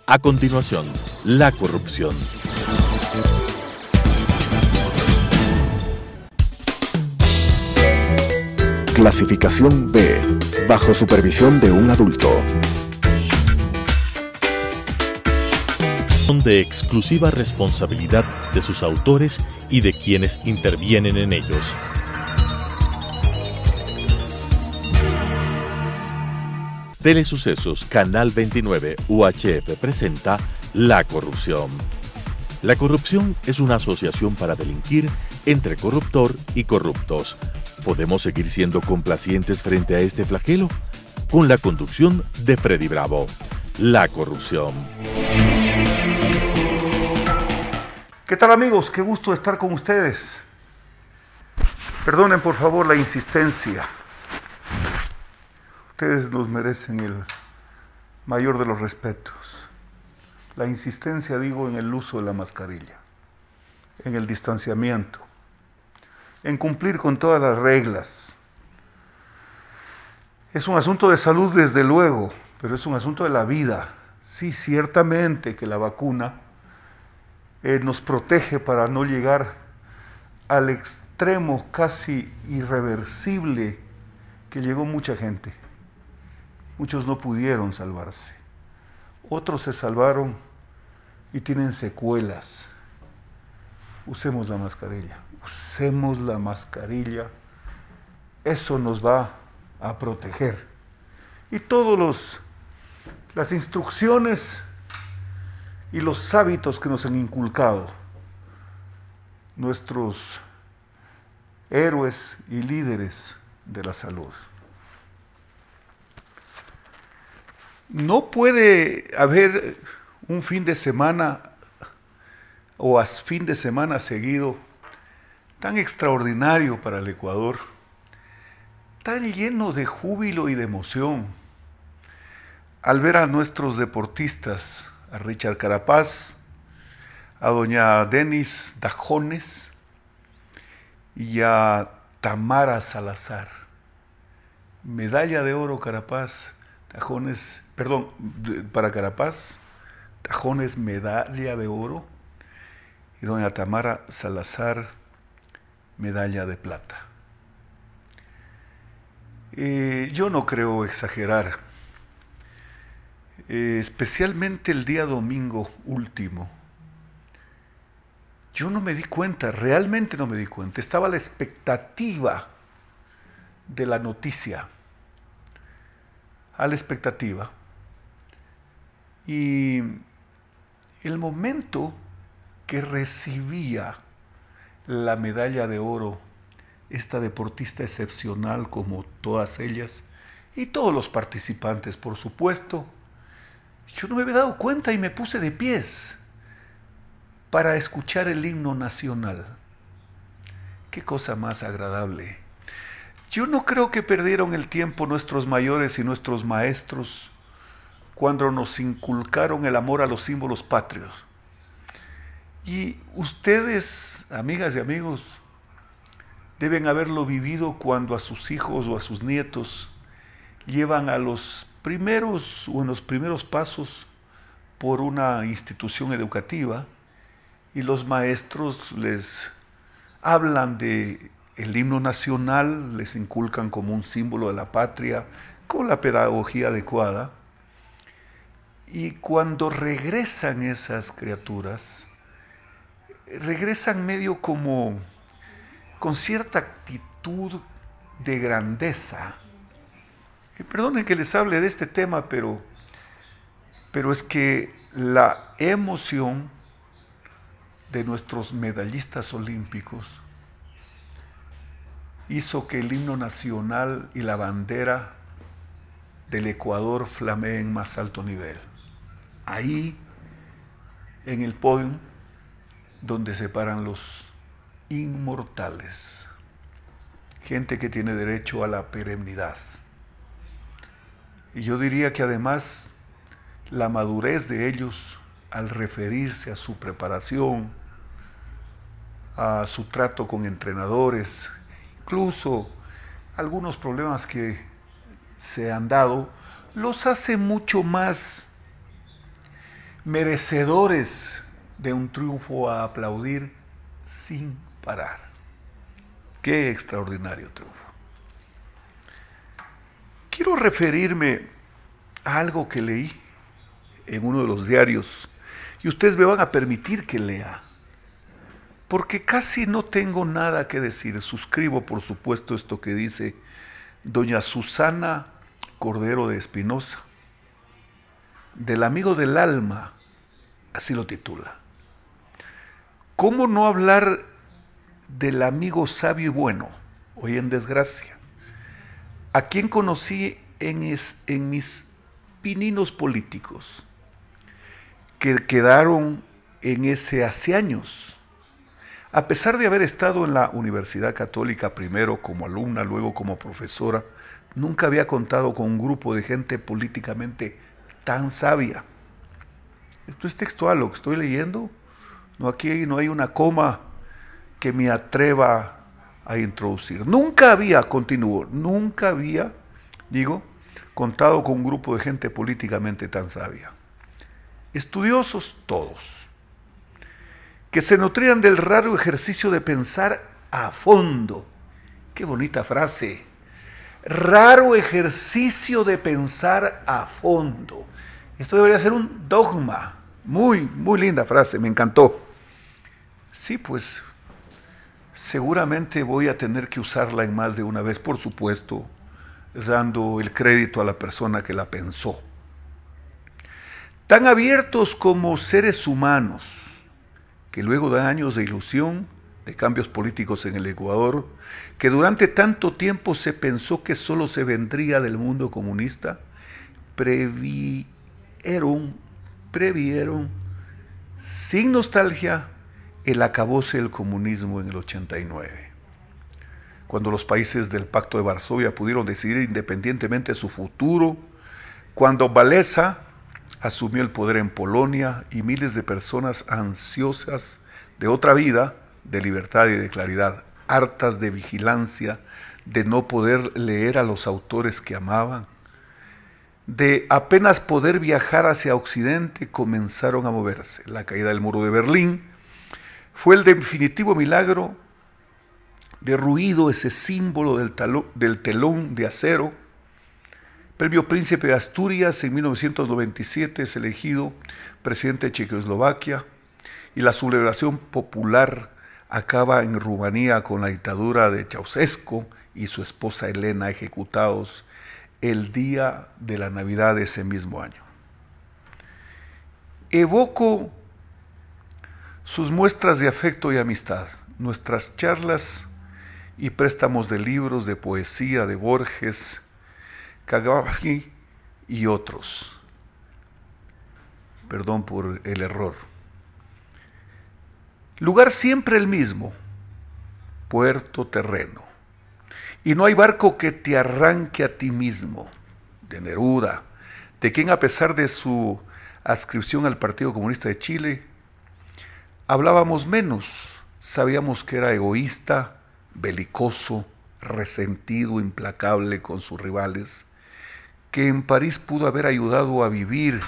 A continuación, la corrupción. Clasificación B, bajo supervisión de un adulto. Son de exclusiva responsabilidad de sus autores y de quienes intervienen en ellos. Telesucesos, Canal 29, UHF presenta La Corrupción. La corrupción es una asociación para delinquir entre corruptor y corruptos. ¿Podemos seguir siendo complacientes frente a este flagelo? Con la conducción de Freddy Bravo. La corrupción. ¿Qué tal, amigos? Qué gusto estar con ustedes. Perdonen por favor la insistencia. Ustedes nos merecen el mayor de los respetos. La insistencia, digo, en el uso de la mascarilla, en el distanciamiento, en cumplir con todas las reglas. Es un asunto de salud, desde luego, pero es un asunto de la vida. Sí, ciertamente que la vacuna nos protege para no llegar al extremo casi irreversible que llegó mucha gente. Muchos no pudieron salvarse. Otros se salvaron y tienen secuelas. Usemos la mascarilla. Usemos la mascarilla. Eso nos va a proteger. Y todas las instrucciones y los hábitos que nos han inculcado nuestros héroes y líderes de la salud. No puede haber un fin de semana o fin de semana seguido tan extraordinario para el Ecuador, tan lleno de júbilo y de emoción, al ver a nuestros deportistas, a Richard Carapaz, a doña Denis Dajones y a Tamara Salazar. Medalla de oro Carapaz, Dajones, perdón, para Carapaz, Dajones medalla de oro y doña Tamara Salazar medalla de plata. Yo no creo exagerar, especialmente el día domingo último. Yo no me di cuenta, realmente no me di cuenta. Estaba a la expectativa de la noticia, a la expectativa. Y el momento que recibía la medalla de oro, esta deportista excepcional como todas ellas, y todos los participantes, por supuesto, yo no me había dado cuenta y me puse de pies para escuchar el himno nacional. Qué cosa más agradable. Yo no creo que perdieron el tiempo nuestros mayores y nuestros maestros cuando nos inculcaron el amor a los símbolos patrios. Y ustedes, amigas y amigos, deben haberlo vivido cuando a sus hijos o a sus nietos llevan a los primeros o en los primeros pasos por una institución educativa y los maestros les hablan de el himno nacional, les inculcan como un símbolo de la patria, con la pedagogía adecuada. Y cuando regresan esas criaturas, regresan medio como con cierta actitud de grandeza. Y perdonen que les hable de este tema, pero es que la emoción de nuestros medallistas olímpicos hizo que el himno nacional y la bandera del Ecuador flameen en más alto nivel. Ahí, en el podio, donde se paran los inmortales, gente que tiene derecho a la perennidad. Y yo diría que además la madurez de ellos al referirse a su preparación, a su trato con entrenadores, incluso algunos problemas que se han dado, los hace mucho más merecedores de un triunfo a aplaudir sin parar. ¡Qué extraordinario triunfo! Quiero referirme a algo que leí en uno de los diarios y ustedes me van a permitir que lea, porque casi no tengo nada que decir. Suscribo, por supuesto, esto que dice doña Susana Cordero de Espinosa, del amigo del alma, así lo titula. ¿Cómo no hablar del amigo sabio y bueno, hoy en desgracia, a quien conocí en mis pininos políticos, que quedaron en ese hace años? A pesar de haber estado en la Universidad Católica, primero como alumna, luego como profesora, nunca había contado con un grupo de gente políticamente tan sabia. Esto es textual lo que estoy leyendo. No, aquí no hay una coma que me atreva a introducir. Nunca había, continúo, nunca había, contado con un grupo de gente políticamente tan sabia. Estudiosos todos, que se nutrían del raro ejercicio de pensar a fondo. Qué bonita frase. Raro ejercicio de pensar a fondo. Esto debería ser un dogma. Muy, muy linda frase, me encantó. Sí, pues seguramente voy a tener que usarla en más de una vez, por supuesto, dando el crédito a la persona que la pensó. Tan abiertos como seres humanos, que luego de años de ilusión, de cambios políticos en el Ecuador, que durante tanto tiempo se pensó que solo se vendría del mundo comunista, previeron, sin nostalgia, el acabose del comunismo en el 89. Cuando los países del Pacto de Varsovia pudieron decidir independientemente su futuro, cuando Walesa asumió el poder en Polonia y miles de personas ansiosas de otra vida, de libertad y de claridad, hartas de vigilancia, de no poder leer a los autores que amaban, de apenas poder viajar hacia Occidente, comenzaron a moverse. La caída del muro de Berlín fue el definitivo milagro, derruido ese símbolo del telón de acero. Premio Príncipe de Asturias en 1997 es elegido presidente de Checoslovaquia y la sublevación popular acaba en Rumanía con la dictadura de Ceausescu y su esposa Elena ejecutados el día de la Navidad de ese mismo año. Evoco sus muestras de afecto y amistad, nuestras charlas y préstamos de libros, de poesía, de Borges, Kagaji y otros. Perdón por el error. Lugar siempre el mismo, puerto, terreno. Y no hay barco que te arranque a ti mismo, de Neruda, de quien a pesar de su adscripción al Partido Comunista de Chile, hablábamos menos, sabíamos que era egoísta, belicoso, resentido, implacable con sus rivales, que en París pudo haber ayudado a vivir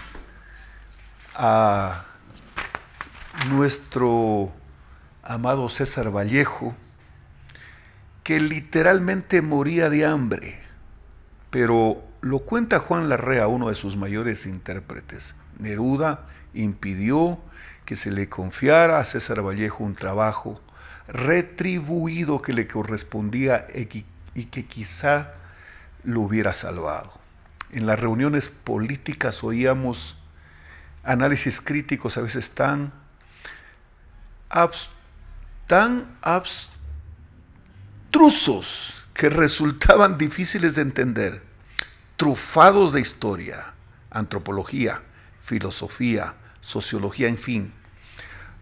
a nuestro amado César Vallejo, que literalmente moría de hambre, pero lo cuenta Juan Larrea, uno de sus mayores intérpretes. Neruda impidió que se le confiara a César Vallejo un trabajo retribuido que le correspondía y que quizá lo hubiera salvado. En las reuniones políticas oíamos análisis críticos a veces tan abstrusos que resultaban difíciles de entender, trufados de historia, antropología, filosofía, sociología, en fin.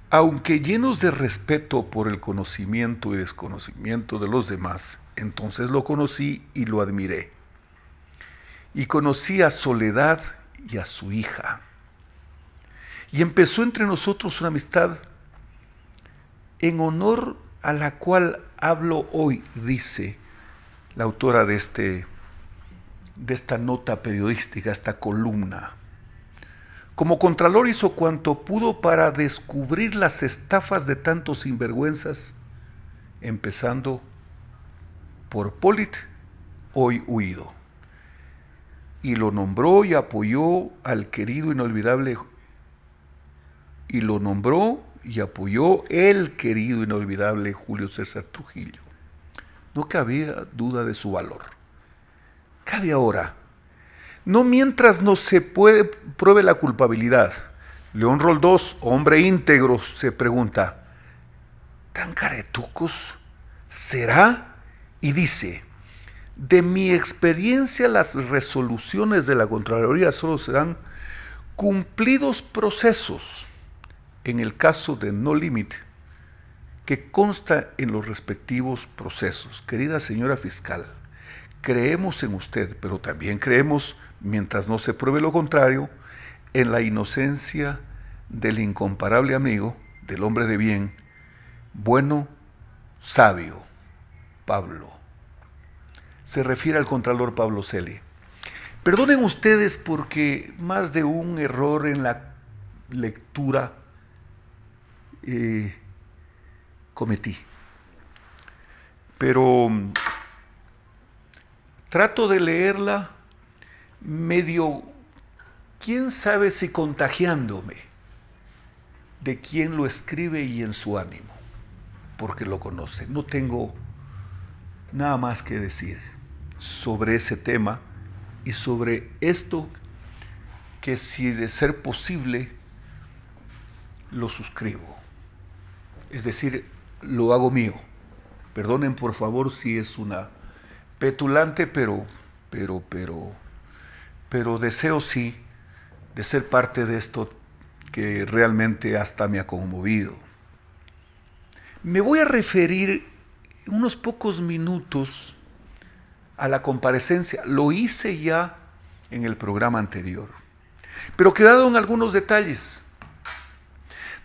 Aunque llenos de respeto por el conocimiento y desconocimiento de los demás, entonces lo conocí y lo admiré. Y conocí a Soledad y a su hija. Y empezó entre nosotros una amistad en honor a la cual hablo hoy, dice la autora de esta nota periodística, esta columna. Como contralor hizo cuanto pudo para descubrir las estafas de tantos sinvergüenzas, empezando por Polit, hoy huido. Y lo nombró y apoyó al querido inolvidable, y lo nombró y apoyó el querido inolvidable Julio César Trujillo. No cabía duda de su valor. Cabe ahora, no mientras no se pruebe la culpabilidad. León Roldós, hombre íntegro, se pregunta, ¿tan caretucos será? Y dice, de mi experiencia las resoluciones de la Contraloría solo serán cumplidos procesos en el caso de no límite que consta en los respectivos procesos. Querida señora fiscal, creemos en usted, pero también creemos, mientras no se pruebe lo contrario, en la inocencia del incomparable amigo, del hombre de bien, bueno, sabio, Pablo. Se refiere al contralor Pablo Celi. Perdonen ustedes porque más de un error en la lectura cometí. Pero trato de leerla medio, quién sabe si contagiándome de quien lo escribe y en su ánimo, porque lo conoce. No tengo nada más que decir sobre ese tema y sobre esto que, si de ser posible, lo suscribo. Es decir, lo hago mío. Perdonen por favor si es una petulante, pero deseo sí de ser parte de esto que realmente hasta me ha conmovido. Me voy a referir unos pocos minutos a la comparecencia. Lo hice ya en el programa anterior, pero quedado en algunos detalles.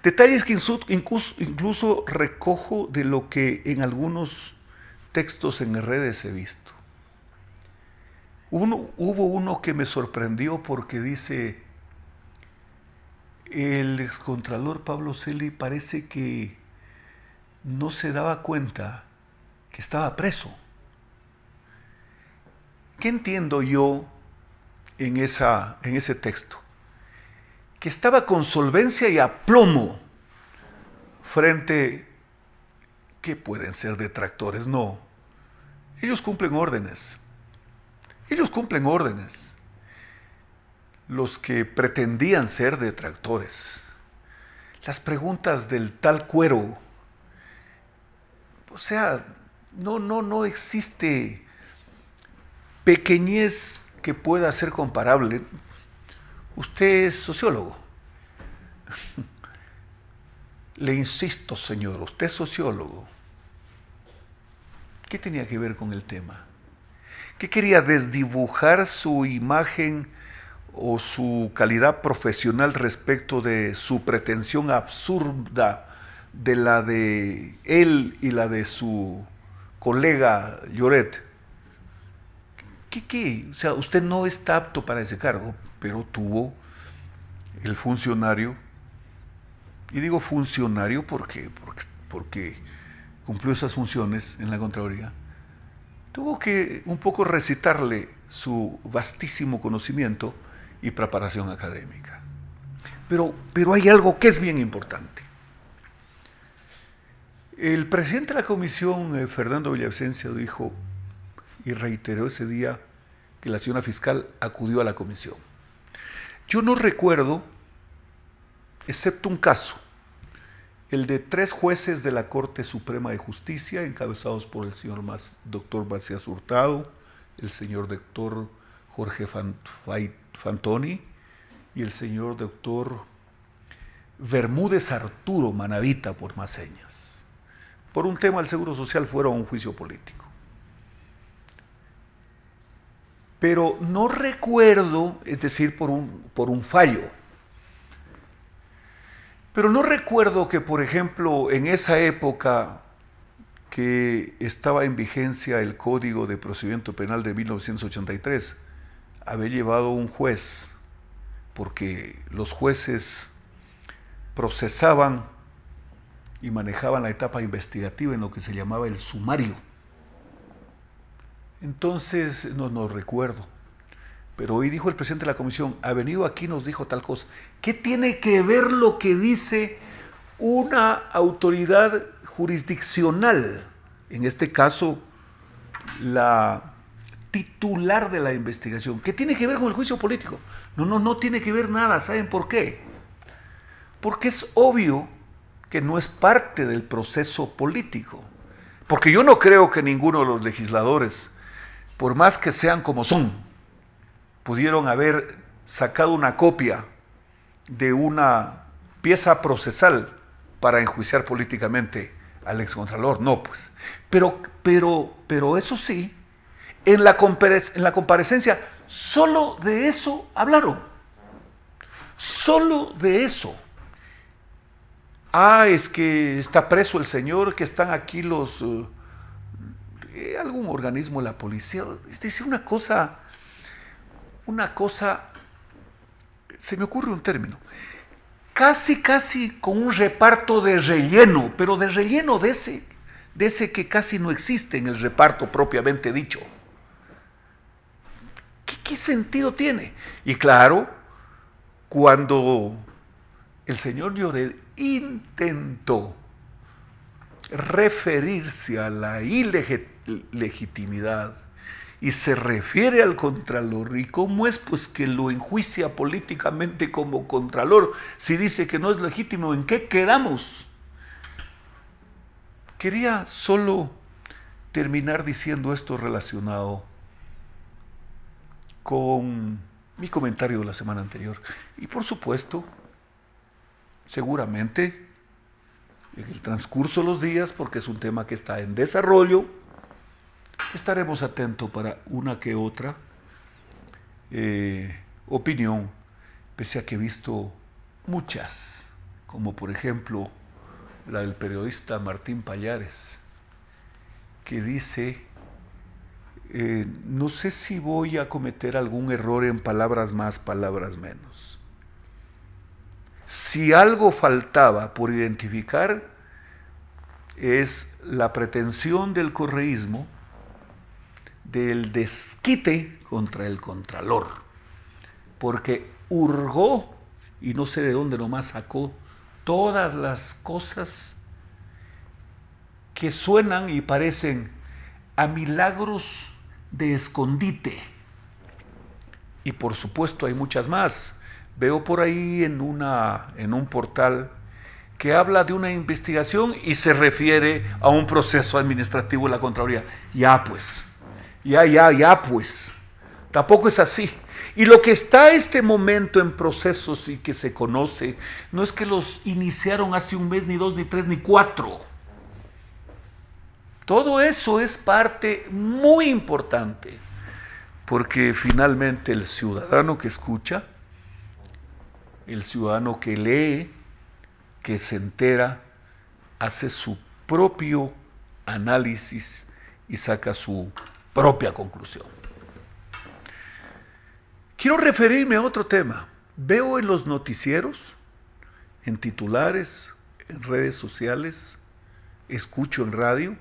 Detalles que incluso recojo de lo que en algunos textos en redes he visto. Hubo uno que me sorprendió porque dice, el excontralor Pablo Celi parece que no se daba cuenta que estaba preso. ¿Qué entiendo yo en ese texto? Que estaba con solvencia y aplomo frente, ¿qué pueden ser detractores? No, ellos cumplen órdenes. Ellos cumplen órdenes. Los que pretendían ser detractores. Las preguntas del tal Cuero. O sea, no existe pequeñez que pueda ser comparable. Usted es sociólogo. Le insisto, señor, usted es sociólogo. ¿Qué tenía que ver con el tema? ¿Qué quería desdibujar su imagen o su calidad profesional respecto de su pretensión absurda de la de él y la de su colega Lloret? ¿Qué? O sea, usted no está apto para ese cargo, pero tuvo el funcionario, y digo funcionario porque cumplió esas funciones en la Contraloría, tuvo que un poco recitarle su vastísimo conocimiento y preparación académica. Pero hay algo que es bien importante. El presidente de la comisión, Fernando Villavicencio, dijo y reiteró ese día que la señora fiscal acudió a la comisión. Yo no recuerdo, excepto un caso, el de 3 jueces de la Corte Suprema de Justicia, encabezados por el señor doctor Macías Hurtado, el señor doctor Jorge Fantoni y el señor doctor Bermúdez Arturo Manavita, por más señas. Por un tema del Seguro Social fueron a un juicio político. Pero no recuerdo, es decir, por un fallo. Pero no recuerdo que, por ejemplo, en esa época que estaba en vigencia el Código de Procedimiento Penal de 1983, había llevado un juez porque los jueces procesaban y manejaban la etapa investigativa en lo que se llamaba el sumario. Entonces, no recuerdo, pero hoy dijo el presidente de la comisión, ha venido aquí, nos dijo tal cosa. ¿Qué tiene que ver lo que dice una autoridad jurisdiccional? En este caso, la titular de la investigación. ¿Qué tiene que ver con el juicio político? No tiene que ver nada. ¿Saben por qué? Porque es obvio que no es parte del proceso político. Porque yo no creo que ninguno de los legisladores, por más que sean como son, pudieron haber sacado una copia de una pieza procesal para enjuiciar políticamente al excontralor. No, pues. Pero eso sí, en la comparecencia, solo de eso hablaron. Solo de eso. Es que está preso el señor, que están aquí los... algún organismo de la policía. Es decir, una cosa, se me ocurre un término, casi con un reparto de relleno, pero de relleno de ese que casi no existe en el reparto propiamente dicho. ¿Qué sentido tiene? Y claro, cuando el señor Lloret intentó referirse a la ilegitimidad y se refiere al contralor, ¿y cómo es pues que lo enjuicia políticamente como contralor si dice que no es legítimo? ¿En qué quedamos? Quería solo terminar diciendo esto relacionado con mi comentario de la semana anterior. Y por supuesto, seguramente en el transcurso de los días, porque es un tema que está en desarrollo, estaremos atentos para una que otra opinión, pese a que he visto muchas, como por ejemplo la del periodista Martín Pallares, que dice, no sé si voy a cometer algún error en palabras más, palabras menos. Si algo faltaba por identificar es la pretensión del correísmo del desquite contra el contralor, porque hurgó, y no sé de dónde nomás sacó, todas las cosas que suenan y parecen a milagros de escondite. Y por supuesto hay muchas más. Veo por ahí en un portal que habla de una investigación y se refiere a un proceso administrativo de la Contraloría. Ya pues, tampoco es así. Y lo que está este momento en procesos y que se conoce, no es que los iniciaron hace un mes, ni 2, ni 3, ni 4. Todo eso es parte muy importante, porque finalmente el ciudadano que escucha, el ciudadano que lee, que se entera, hace su propio análisis y saca su propia conclusión. Quiero referirme a otro tema. Veo en los noticieros, en titulares, en redes sociales, escucho en radio,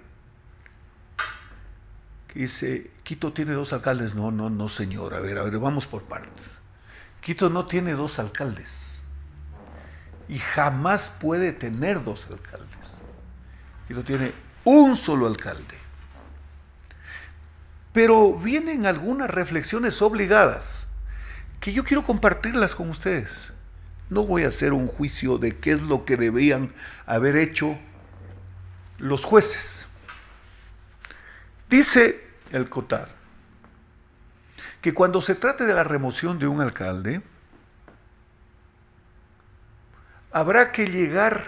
que dice, Quito tiene 2 alcaldes. No, señor, a ver, vamos por partes. Quito no tiene 2 alcaldes y jamás puede tener 2 alcaldes. Quito tiene un solo alcalde. Pero vienen algunas reflexiones obligadas que yo quiero compartirlas con ustedes. No voy a hacer un juicio de qué es lo que debían haber hecho los jueces. Dice el COTAD que cuando se trate de la remoción de un alcalde, habrá que llegar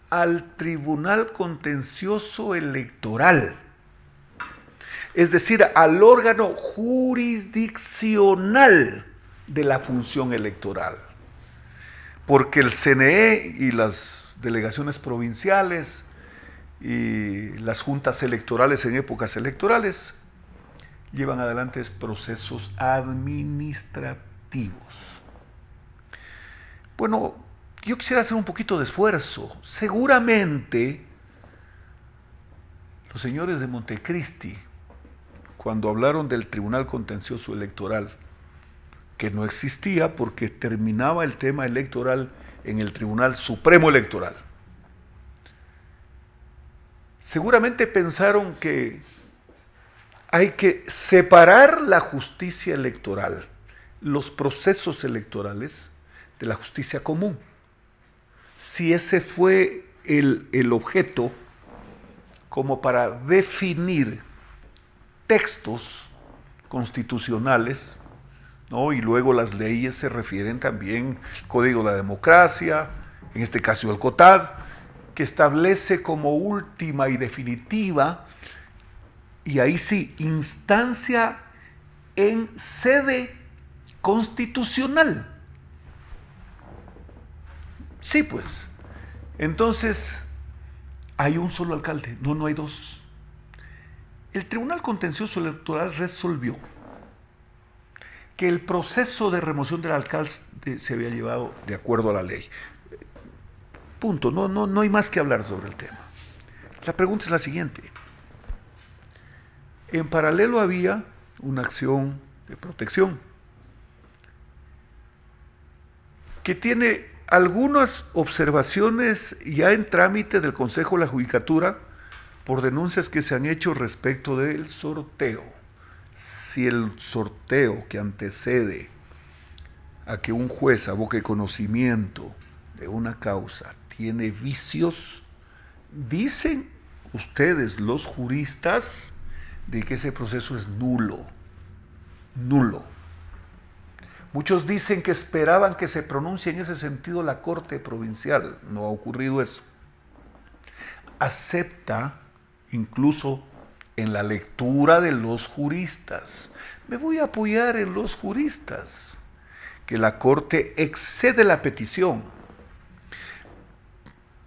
al Tribunal Contencioso Electoral, es decir, al órgano jurisdiccional de la función electoral, porque el CNE y las delegaciones provinciales y las juntas electorales en épocas electorales llevan adelante procesos administrativos. definitivos. Bueno, yo quisiera hacer un poquito de esfuerzo. Seguramente los señores de Montecristi, cuando hablaron del Tribunal Contencioso Electoral, que no existía porque terminaba el tema electoral en el Tribunal Supremo Electoral, seguramente pensaron que hay que separar la justicia electoral, los procesos electorales, de la justicia común. Si ese fue el objeto, como para definir textos constitucionales, ¿no? Y luego las leyes se refieren también al Código de la Democracia, en este caso el COTAD, que establece como última y definitiva, y ahí sí, instancia en sede constitucional. Sí, pues. Entonces, hay un solo alcalde, no hay dos. El Tribunal Contencioso Electoral resolvió que el proceso de remoción del alcalde se había llevado de acuerdo a la ley. Punto, no hay más que hablar sobre el tema. La pregunta es la siguiente. En paralelo había una acción de protección que tiene algunas observaciones ya en trámite del Consejo de la Judicatura por denuncias que se han hecho respecto del sorteo. Si el sorteo que antecede a que un juez aboque conocimiento de una causa tiene vicios, dicen ustedes, los juristas, de que ese proceso es nulo. Muchos dicen que esperaban que se pronuncie en ese sentido la Corte Provincial. No ha ocurrido eso. Acepta, incluso en la lectura de los juristas, me voy a apoyar en los juristas, que la Corte excede la petición.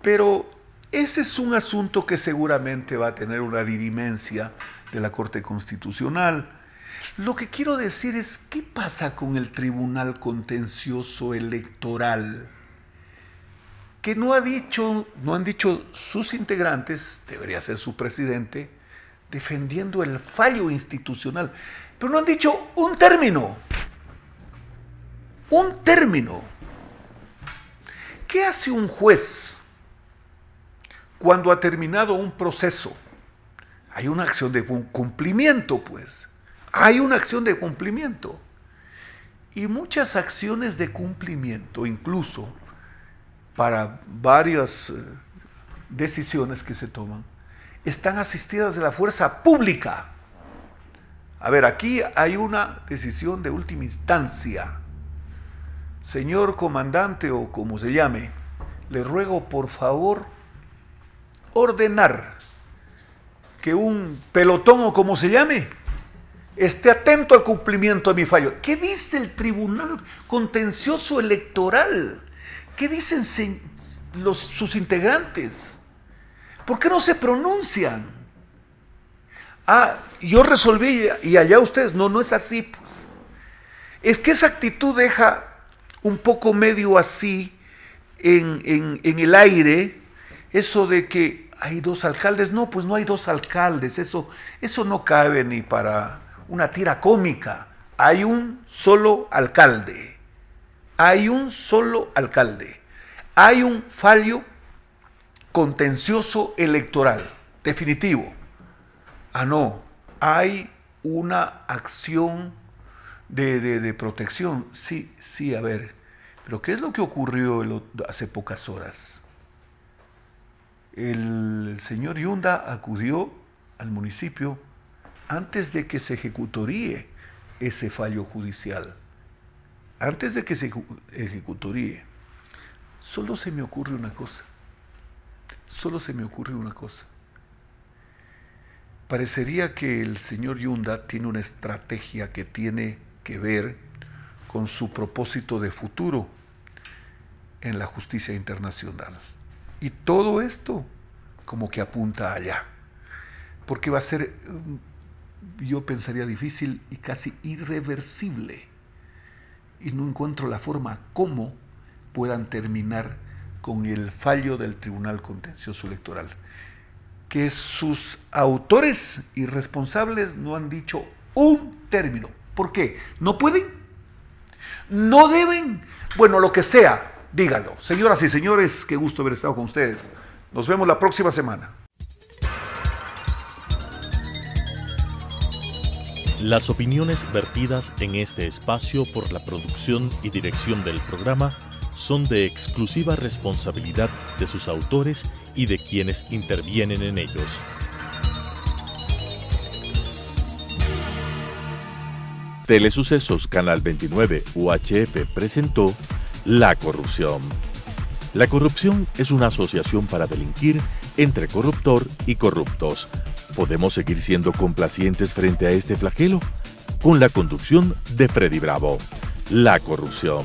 Pero ese es un asunto que seguramente va a tener una dirimencia de la Corte Constitucional. Lo que quiero decir es, ¿qué pasa con el Tribunal Contencioso Electoral? Que no han dicho sus integrantes, debería ser su presidente, defendiendo el fallo institucional, pero no han dicho un término. Un término. ¿Qué hace un juez cuando ha terminado un proceso? Hay una acción de cumplimiento, pues. Hay una acción de cumplimiento. Y muchas acciones de cumplimiento, incluso para varias decisiones que se toman, están asistidas de la fuerza pública. A ver, aquí hay una decisión de última instancia. Señor comandante o como se llame, le ruego por favor ordenar que un pelotón o como se llame esté atento al cumplimiento de mi fallo. ¿Qué dice el Tribunal Contencioso Electoral? ¿Qué dicen sus integrantes? ¿Por qué no se pronuncian? Yo resolví y allá ustedes. No es así, pues. Es que esa actitud deja un poco medio así en el aire eso de que hay dos alcaldes. No, pues no hay dos alcaldes. Eso no cabe ni para una tira cómica. Hay un solo alcalde. Hay un solo alcalde. Hay un fallo contencioso electoral definitivo. No, hay una acción de protección. Sí, a ver. Pero ¿qué es lo que ocurrió hace pocas horas? El señor Yunda acudió al municipio antes de que se ejecutaría ese fallo judicial. Antes de que se ejecutaría. Solo se me ocurre una cosa. Parecería que el señor Yunda tiene una estrategia que tiene que ver con su propósito de futuro en la justicia internacional. Y todo esto como que apunta allá. Porque va a ser, yo pensaría, difícil y casi irreversible y no encuentro la forma cómo puedan terminar con el fallo del Tribunal Contencioso Electoral, que sus autores y responsables no han dicho un término. ¿Por qué? ¿No pueden? ¿No deben? Bueno, lo que sea, díganlo. Señoras y señores, qué gusto haber estado con ustedes. Nos vemos la próxima semana. Las opiniones vertidas en este espacio por la producción y dirección del programa son de exclusiva responsabilidad de sus autores y de quienes intervienen en ellos. Telesucesos Canal 29 UHF presentó La Corrupción. La corrupción es una asociación para delinquir entre corruptor y corruptos. ¿Podemos seguir siendo complacientes frente a este flagelo? Con la conducción de Freddy Bravo. La Corrupción.